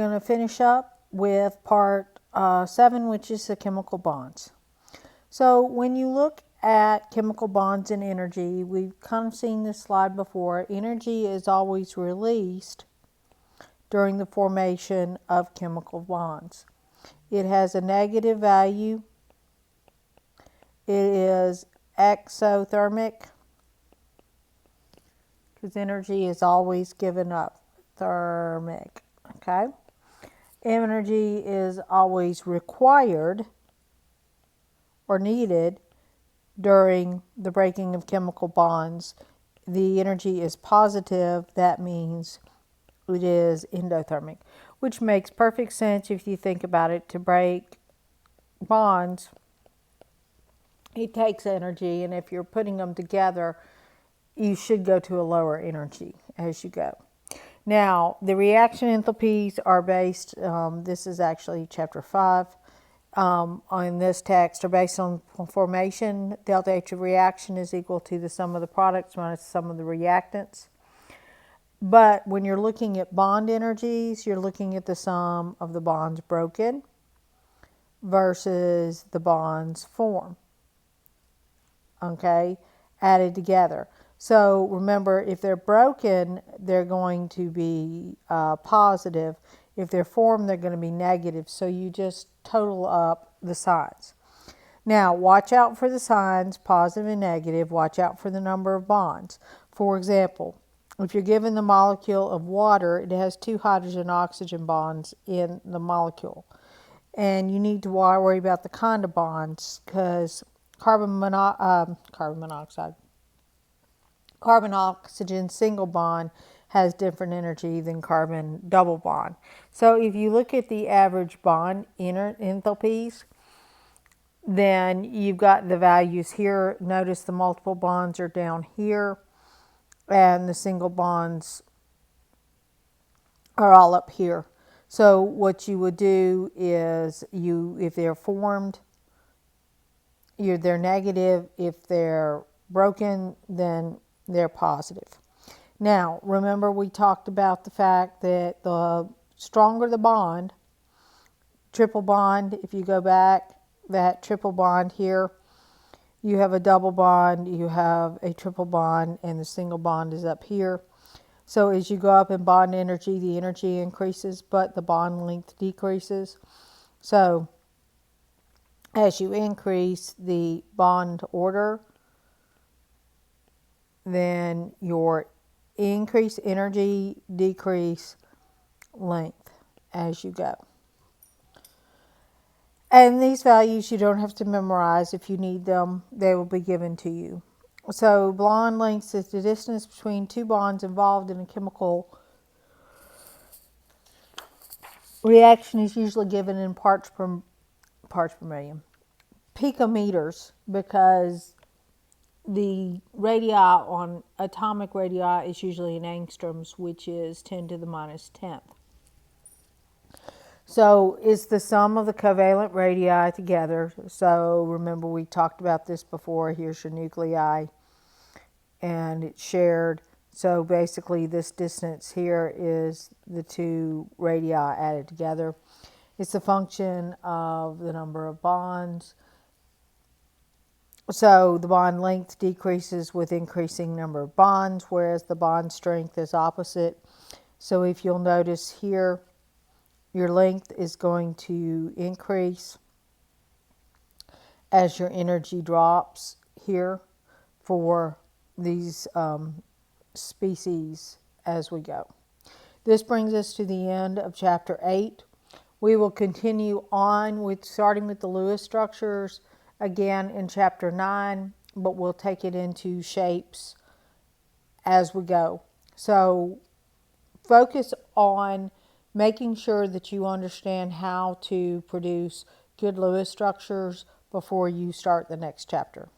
We're going to finish up with part 7, which is the chemical bonds. So when you look at chemical bonds and energy, we've kind of seen this slide before. Energy is always released during the formation of chemical bonds. It has a negative value. It is exothermic, because energy is always given up. Thermic, okay? Energy is always required or needed during the breaking of chemical bonds. The energy is positive. That means it is endothermic, which makes perfect sense if you think about it. To break bonds, it takes energy, and if you're putting them together, you should go to a lower energy as you go. Now, the reaction enthalpies are based, this is actually chapter 5, on this text, are based on formation. Delta H of reaction is equal to the sum of the products minus the sum of the reactants. But when you're looking at bond energies, you're looking at the sum of the bonds broken versus the bonds formed, okay, added together. So remember, if they're broken, they're going to be positive. If they're formed, they're going to be negative. So you just total up the signs. Now, watch out for the signs, positive and negative. Watch out for the number of bonds. For example, if you're given the molecule of water, it has 2 hydrogen-oxygen bonds in the molecule. And you need to worry about the kind of bonds, because carbon-oxygen single bond has different energy than carbon double bond. So if you look at the average bond enthalpies, then you've got the values here. Notice the multiple bonds are down here, and the single bonds are all up here. So what you would do is, if they're formed, they're negative. If they're broken, then they're positive. Now, remember we talked about the fact that the stronger the bond, triple bond, if you go back, that triple bond here, you have a double bond, you have a triple bond, and the single bond is up here. So as you go up in bond energy, the energy increases, but the bond length decreases. So as you increase the bond order, then your increase energy, decrease length as you go. And these values you don't have to memorize. If you need them, they will be given to you. So bond length is the distance between 2 bonds involved in a chemical reaction, is usually given in parts per million. Picometers, because the radii on atomic radii is usually in angstroms, which is 10 to the minus 10th. So it's the sum of the covalent radii together. So remember, we talked about this before. Here's your nuclei, and it's shared. So basically this distance here is the 2 radii added together. It's a function of the number of bonds. So the bond length decreases with increasing number of bonds, whereas the bond strength is opposite. So if you'll notice here, your length is going to increase as your energy drops here for these species as we go. This brings us to the end of chapter 8. We will continue on with starting with the Lewis structures again in chapter 9, but we'll take it into shapes as we go. So focus on making sure that you understand how to produce good Lewis structures before you start the next chapter.